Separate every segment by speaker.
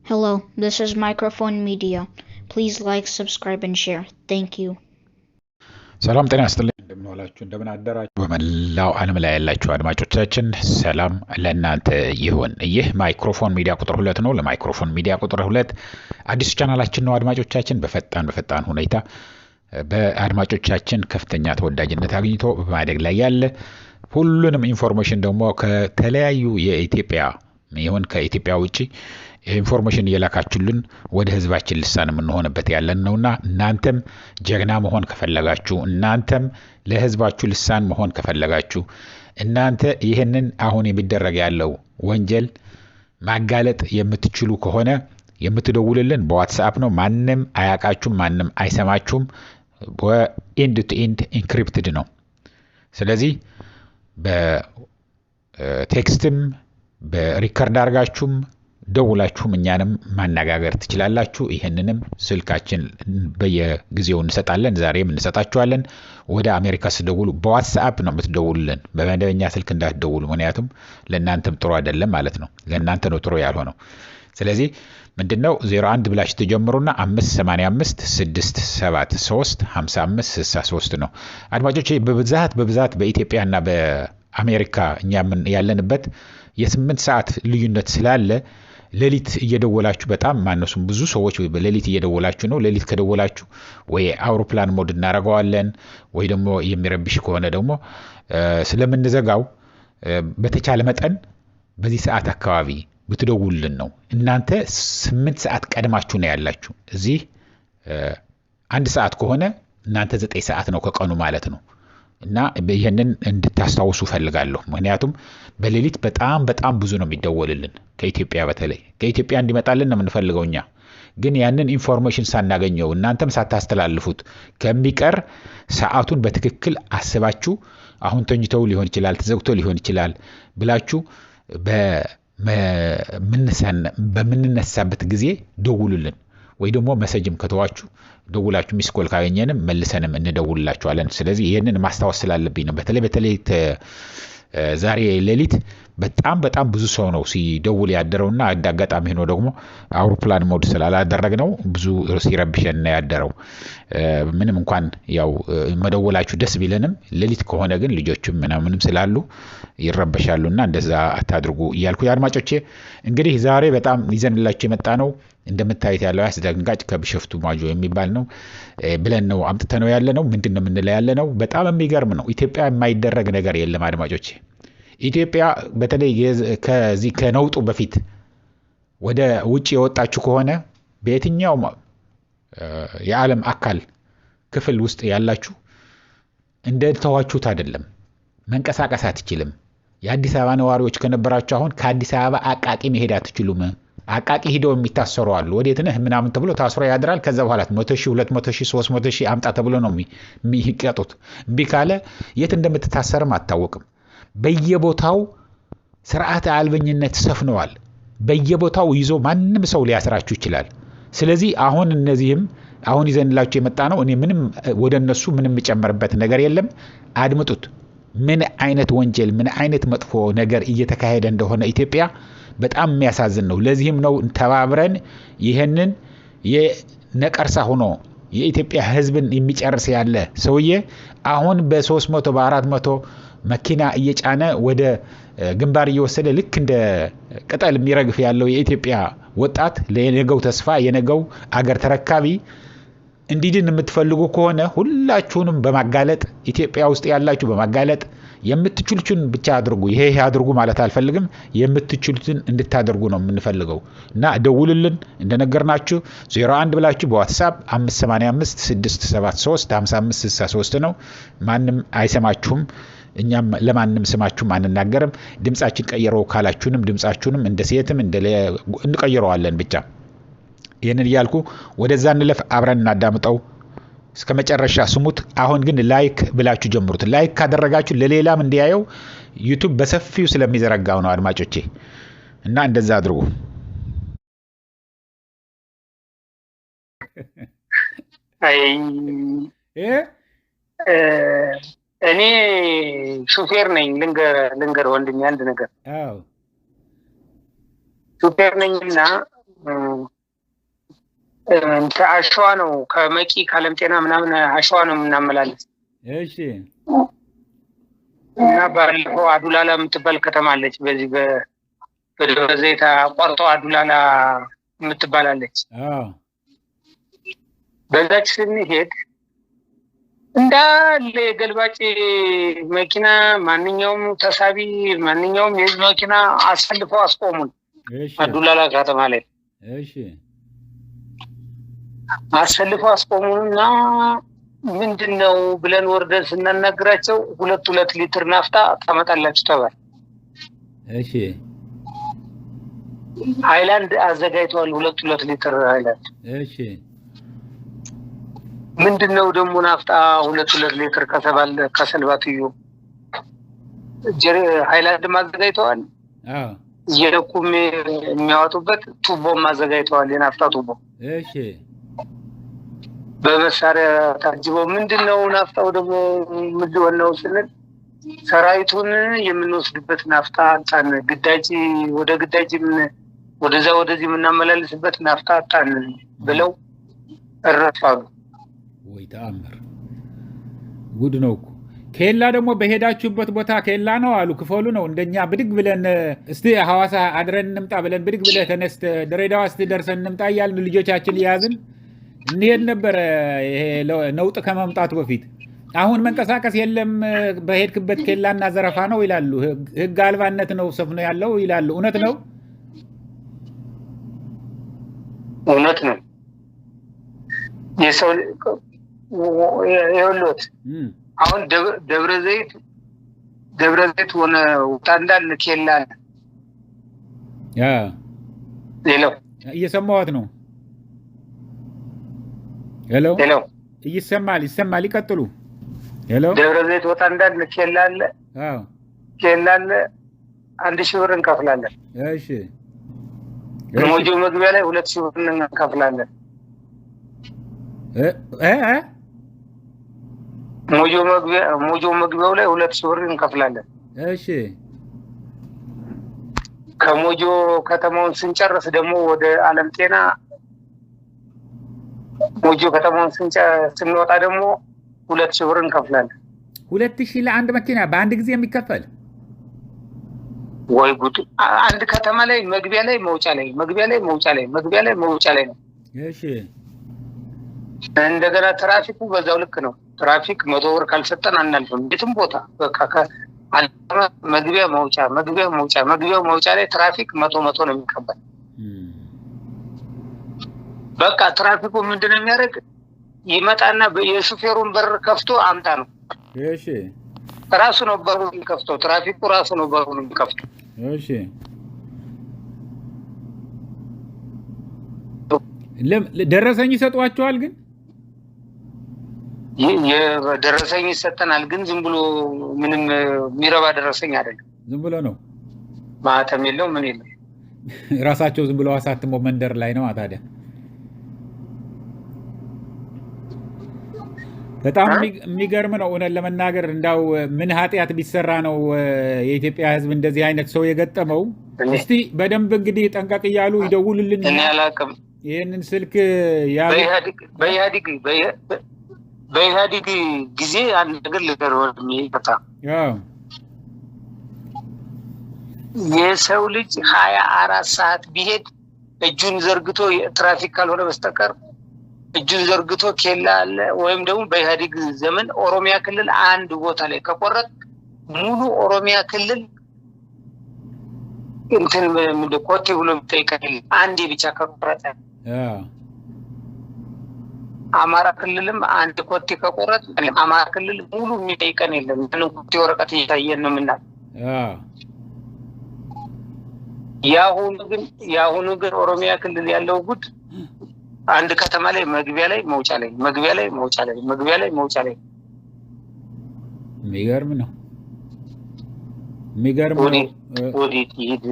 Speaker 1: Hello, this is Microphone Media. Please like, subscribe, and share. Thank you.
Speaker 2: ሰላም ጤና ይስጥልኝ። እንደምን ዋላችሁ፣ እንደምን አደራችሁ? በመላው ዓለም ላይ ያላችሁ አድማጮቻችን ሰላም ለእናንተ ይሁን። ይህ ማይክሮፎን ሚዲያ ቁጥር 2 ነው። ለማይክሮፎን ሚዲያ ቁጥር 2 አዲስ ቻናላችን ነው። አድማጮቻችን በፈጣን ሁኔታ በአድማጮቻችን ከፍተኛ ተወዳጅነት አግኝቶ በማደግ ላይ ያለ ሁሉንም ኢንፎርሜሽን ደግሞ ከተለያዩ የኢትዮጵያ ይሁን ከኢትዮጵያ ውጪ ኢንፎርሜሽን እየላካችሁልን ወደ ህዝባችን ልሳን የምንሆንበት ያለን ነውና እናንተም ጀግና መሆን ከፈለጋችሁ እናንተም ለህዝባችሁ ልሳን መሆን ከፈለጋችሁ እናንተ ይሄንን አሁን የሚደረግ ያለው ወንጀል ማጋለጥ የምትችሉ ከሆነ የምትደውሉልን በዋትስአፕ ነው። ማንም አያቃችሁም፣ ማንም አይሰማችሁም። በኤንድ ቱ ኤንድ ኢንክሪፕትድ ነው። ስለዚህ በቴክስትም በሪከርድ አድርጋችሁም ደውላችሁም እኛንም ማነጋገር ትችላላችሁ። ይሄንንም ስልካችን በየጊዜው እንሰጣለን፣ ዛሬም እንሰጣችኋለን። ወደ አሜሪካ ስደውሉ በዋትስአፕ ነው የምትደውሉልን፣ በመደበኛ ስልክ እንዳትደውሉ። ምክንያቱም ለእናንተም ጥሩ አይደለም ማለት ነው። ለእናንተ ነው ጥሩ ያልሆነው። ስለዚህ ምንድነው 01 ብላችሁ ተጀምሩና 585 673 55 63 ነው። አድማጮች በብዛት በኢትዮጵያና በአሜሪካ እኛ ያለንበት የ8 ሰዓት ልዩነት ስላለ ሌሊት እየደወላችሁ በጣም ማነሱም ብዙ ሰዎች በሌሊት እየደወላችሁ ነው። ሌሊት ከደወላችሁ ወይ አውሮፕላን ሞድ እናደርገዋለን ወይ ደግሞ የሚረብሽ ከሆነ ደግሞ ስለምንዘጋው በተቻለ መጠን በዚህ ሰዓት አካባቢ ብትደውሉልን ነው። እናንተ 8 ሰዓት ቀድማችሁ ነው ያላችሁ። እዚህ 1 ሰዓት ከሆነ እናንተ 9 ሰዓት ነው ከቀኑ ማለት ነው። እና ይሄንን እንድታስታውሱ ፈልጋለሁ። ምክንያቱም በሌሊት በጣም ብዙ ነው የሚደወልልን ከኢትዮጵያ፣ በተለይ ከኢትዮጵያ እንዲመጣልን ነው የምንፈልገው እኛ። ግን ያንን ኢንፎርሜሽን ሳናገኘው እናንተም ሳታስተላልፉት ከሚቀር ሰዓቱን በትክክል አስባችሁ አሁን ተኝተው ሊሆን ይችላል፣ ተዘግቶ ሊሆን ይችላል ብላችሁ በምንነሳበት ጊዜ ደውሉልን። ወይ ደግሞ መሰጅም ከተዋችሁ ደውላችሁ ሚስኮል ካገኘንም መልሰንም እንደውልላችኋለን። ስለዚህ ይሄንን ማስታወስ ስላለብኝ ነው። በተለይ ዛሬ ሌሊት በጣም ብዙ ሰው ነው ሲደውል ያደረውና አጋጣሚ ሆኖ ደግሞ አውሮፕላን ሞድ ስላላደረግነው ብዙ ሲረብሸን ያደረው። ምንም እንኳን ያው መደወላችሁ ደስ ቢለንም ሌሊት ከሆነ ግን ልጆችም ምናምንም ስላሉ ይረበሻሉና እንደዛ አታድርጉ እያልኩ አድማጮቼ እንግዲህ ዛሬ በጣም ይዘንላችሁ የመጣ ነው እንደምታዩት ያለው አስደንጋጭ ከብሸፍቱ ማጆ የሚባል ነው ብለን ነው አምጥተነው ያለ ነው። ምንድነው የምንለው ያለ ነው? በጣም የሚገርም ነው። ኢትዮጵያ የማይደረግ ነገር የለም አድማጮቼ። ኢትዮጵያ በተለይ ከዚህ ከነውጡ በፊት ወደ ውጪ የወጣችሁ ከሆነ በየትኛውም የዓለም አካል ክፍል ውስጥ ያላችሁ እንደተዋችሁት አይደለም፣ መንቀሳቀስ አትችልም። የአዲስ አበባ ነዋሪዎች ከነበራችሁ አሁን ከአዲስ አበባ አቃቂ መሄድ አትችሉም። አቃቂ ሄደው የሚታሰሩ አሉ። ወዴት ነህ ምናምን ተብሎ ታስሮ ያድራል። ከዛ በኋላ 100,000 200,000 300,000 አምጣ ተብሎ ነው የሚቀጡት። እምቢ ካለ የት እንደምትታሰርም አታወቅም። በየቦታው ስርዓተ አልበኝነት ሰፍነዋል። በየቦታው ይዞ ማንም ሰው ሊያስራችሁ ይችላል። ስለዚህ አሁን እነዚህም አሁን ይዘንላችሁ የመጣ ነው። እኔ ምንም ወደ እነሱ ምንም የጨመርበት ነገር የለም። አድምጡት። ምን አይነት ወንጀል ምን አይነት መጥፎ ነገር እየተካሄደ እንደሆነ ኢትዮጵያ በጣም የሚያሳዝን ነው። ለዚህም ነው ተባብረን ይሄንን የነቀርሳ ሆኖ የኢትዮጵያ ሕዝብን የሚጨርስ ያለ ሰውዬ አሁን በ300 በ400 መኪና እየጫነ ወደ ግንባር እየወሰደ ልክ እንደ ቅጠል የሚረግፍ ያለው የኢትዮጵያ ወጣት ለነገው ተስፋ የነገው አገር ተረካቢ እንዲድን የምትፈልጉ ከሆነ ሁላችሁንም በማጋለጥ ኢትዮጵያ ውስጥ ያላችሁ በማጋለጥ የምትችሉትን ብቻ አድርጉ። ይሄ አድርጉ ማለት አልፈልግም። የምትችሉትን እንድታደርጉ ነው የምንፈልገው እና ደውሉልን። እንደነገርናችሁ 01 ብላችሁ በዋትስአፕ 585 673 55 63 ነው። ማንም አይሰማችሁም። እኛም ለማንም ስማችሁም አንናገርም። ድምጻችን ቀየረው ካላችሁንም ድምጻችሁንም እንደ ሴትም እንቀይረዋለን ብቻ። ይሄንን እያልኩ ወደዛ እንለፍ፣ አብረን እናዳምጠው እስከ መጨረሻ ስሙት። አሁን ግን ላይክ ብላችሁ ጀምሩት። ላይክ ካደረጋችሁ ለሌላም እንዲያየው ዩቲዩብ በሰፊው ስለሚዘረጋው ነው አድማጮቼ፣ እና እንደዛ አድርጉ።
Speaker 3: እኔ ሹፌር ነኝ። ልንገር ወንድሜ አንድ ነገር። ሹፌር ነኝና አሸዋ ነው ከመቂ ካለም ጤና ምናምን አሸዋ ነው የምናመላለስ።
Speaker 4: እሺ
Speaker 3: እና ባለፈው አዱላላ የምትባል ከተማ አለች። በዚህ በደብረ ዘይት አቋርጦ አዱላላ የምትባላለች። በዛች ስንሄድ እንዳለ የገልባጭ መኪና ማንኛውም ተሳቢ ማንኛውም የህዝብ መኪና አሳልፈው አስቆሙን። አዱላላ ከተማ ላይ
Speaker 4: እሺ
Speaker 3: አሳልፈው አስቆሙንና ምንድነው ብለን ወርደን ስናናግራቸው 2 ሊትር ናፍጣ ታመጣላችሁ ተባለ።
Speaker 4: እሺ
Speaker 3: ሃይላንድ አዘጋጅተዋል 2 ሊትር ሃይላንድ።
Speaker 4: እሺ
Speaker 3: ምንድነው ደግሞ ናፍጣ 2 ሊትር ከተባለ ከሰልባትዩ ሃይላንድ ማዘጋጅተዋል። እየለኩም የሚያወጡበት ቱቦ ማዘጋጅተዋል የናፍጣ ቱቦ።
Speaker 4: እሺ
Speaker 3: በመሳሪያ ታጅበው ምንድነው ናፍጣው ደግሞ ምንድነው ነው ስንል ሰራዊቱን የምንወስድበት ናፍጣ አጣን፣ ግዳጅ ወደ ግዳጅ ወደዚህ የምናመላልስበት ናፍጣ አጣን ብለው እረፋሉ።
Speaker 4: ወይ ተአምር ጉድ ነው እኮ። ኬላ ደግሞ በሄዳችሁበት ቦታ ኬላ ነው አሉ፣ ክፈሉ ነው። እንደኛ ብድግ ብለን እስቲ ሐዋሳ አድረን እንምጣ ብለን ብድግ ብለን ተነስተ ድሬዳዋ እስቲ ደርሰን እንምጣ እያልን ልጆቻችን ያዝን እንሄድ ነበር ይሄ ነውጥ ከመምጣቱ በፊት። አሁን መንቀሳቀስ የለም በሄድክበት ኬላና ዘረፋ ነው ይላሉ። ህግ አልባነት ነው ሰፍኖ ያለው ይላሉ። እውነት ነው?
Speaker 3: እውነት ነው። የሰው ይኸውልዎት አሁን ደብረ ዘይት ሆነ ውጣንዳል ኬላ ሌላው
Speaker 4: እየሰማሁት ነው። ሄሎ ይሰማል ይቀጥሉ። ሄሎ
Speaker 3: ደብረ ዘይት ውጣንዳል ኬላ አለ። ኬላ አለ 1000 ብር እንከፍላለን።
Speaker 4: እሺ
Speaker 3: ሞጆ መግቢያ ላይ 2000 ብር እንከፍላለን። ሞጆ መግቢያው ላይ 2000 ብር እንከፍላለን።
Speaker 4: እሺ
Speaker 3: ከሞጆ ከተማውን ስንጨርስ ደግሞ ወደ ዓለም ጤና ሞጆ ከተማውን ስንወጣ ደግሞ 2000 ብር እንከፍላለን።
Speaker 4: 2000 ለአንድ መኪና በአንድ ጊዜ የሚከፈል?
Speaker 3: ወይ ጉድ! አንድ ከተማ ላይ መግቢያ ላይ መውጫ ላይ ነው።
Speaker 4: እሺ
Speaker 3: እንደገና ትራፊኩ በዛው ልክ ነው። ትራፊክ 100 ብር ካልሰጠን አናልፍም የትም ቦታ። በቃ መግቢያ መውጫ ላይ ትራፊክ 100 ነው የሚቀበል። በቃ ትራፊኩ ምንድነው የሚያደርግ? ይመጣና የሹፌሩን በር ከፍቶ አምጣ ነው።
Speaker 4: እሺ
Speaker 3: ራሱ ነው በሩን የሚከፍተው። ትራፊኩ ራሱ ነው በሩን የሚከፍተው።
Speaker 4: እሺ ደረሰኝ ይሰጧቸዋል? ግን
Speaker 3: የደረሰኝ ይሰጠናል፣ ግን ዝም ብሎ ምንም የሚረባ ደረሰኝ አይደለም።
Speaker 4: ዝም ብሎ ነው፣
Speaker 3: ማህተም የለው ምን የለው።
Speaker 4: ራሳቸው ዝም ብሎ አሳትመው መንደር ላይ ነው። ታዲያ በጣም የሚገርም ነው እውነት ለመናገር። እንዳው ምን ኃጢአት ቢሰራ ነው የኢትዮጵያ ሕዝብ እንደዚህ አይነት ሰው የገጠመው? እስቲ በደንብ እንግዲህ ጠንቀቅ እያሉ ይደውሉልን።
Speaker 3: እኔ አላውቅም
Speaker 4: ይህንን ስልክ
Speaker 3: በኢህአዴግ ጊዜ አንድ ነገር ልገርዎት የሚፈታ የሰው ልጅ 24 ሰዓት ቢሄድ እጁን ዘርግቶ ትራፊክ ካልሆነ በስተቀር እጁን ዘርግቶ ኬላ አለ። ወይም ደግሞ በኢህአዴግ ዘመን ኦሮሚያ ክልል አንድ ቦታ ላይ ከቆረጥ ሙሉ ኦሮሚያ ክልል እንትን ምንድን ኮቴ ብሎ የሚጠይቀኝ አንዴ ብቻ ከቆረጠ፣ አማራ ክልልም አንድ ኮቴ ከቆረጥ አማራ ክልል ሙሉ የሚጠይቀን የለም። ምንም ኮቴ ወረቀት እየታየን ነው የምናል። የአሁኑ ግን ኦሮሚያ ክልል ያለው ጉድ አንድ ከተማ ላይ መግቢያ ላይ መውጫ ላይ
Speaker 4: የሚገርም ነው።
Speaker 3: ወዴት ይሄድ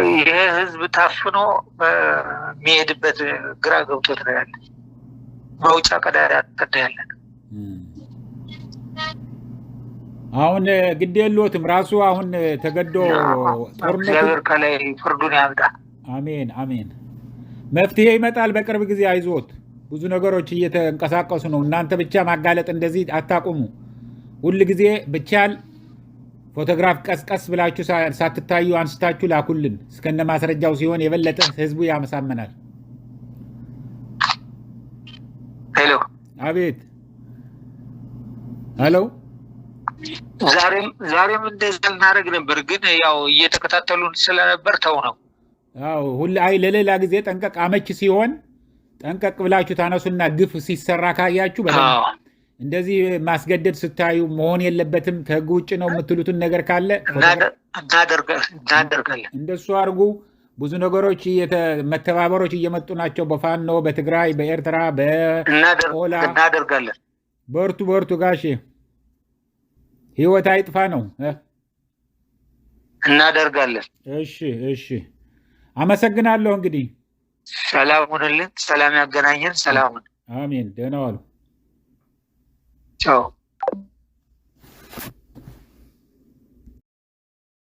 Speaker 3: ይሄ ህዝብ ታፍኖ የሚሄድበት ግራ ገብቶት ነው ያለ። መውጫ ቀዳዳ ያለን
Speaker 4: አሁን ግድ የለዎትም ራሱ አሁን ተገዶ ጦርነቱ
Speaker 3: እግዚአብሔር ከላይ ፍርዱን ያምጣ።
Speaker 4: አሜን አሜን። መፍትሄ ይመጣል በቅርብ ጊዜ አይዞት። ብዙ ነገሮች እየተንቀሳቀሱ ነው። እናንተ ብቻ ማጋለጥ እንደዚህ አታቁሙ። ሁል ጊዜ ብቻል ፎቶግራፍ ቀስቀስ ብላችሁ ሳትታዩ አንስታችሁ ላኩልን እስከነ ማስረጃው ሲሆን የበለጠ ህዝቡ ያመሳመናል።
Speaker 3: ሄሎ
Speaker 4: አቤት ሄሎ።
Speaker 3: ዛሬም እንደዛ እናደርግ ነበር፣ ግን ያው እየተከታተሉን ስለነበር ተው ነው።
Speaker 4: አዎ ሁሉ አይ ለሌላ ጊዜ ጠንቀቅ አመች ሲሆን ጠንቀቅ ብላችሁ ታነሱና ግፍ ሲሰራ ካያችሁ በደንብ እንደዚህ ማስገደድ ስታዩ መሆን የለበትም ከህግ ውጭ ነው የምትሉትን ነገር ካለ
Speaker 3: እናደርጋለን።
Speaker 4: እንደሱ አድርጉ። ብዙ ነገሮች መተባበሮች እየመጡ ናቸው። በፋኖ በትግራይ በኤርትራ በኦላ
Speaker 3: እናደርጋለን።
Speaker 4: በርቱ በርቱ ጋሼ፣ ህይወት አይጥፋ ነው።
Speaker 3: እናደርጋለን።
Speaker 4: እሺ እሺ፣ አመሰግናለሁ። እንግዲህ
Speaker 3: ሰላም ሁንልን፣ ሰላም ያገናኘን። ሰላም ሁን።
Speaker 4: አሜን። ደህና ዋሉ።
Speaker 3: ቻው።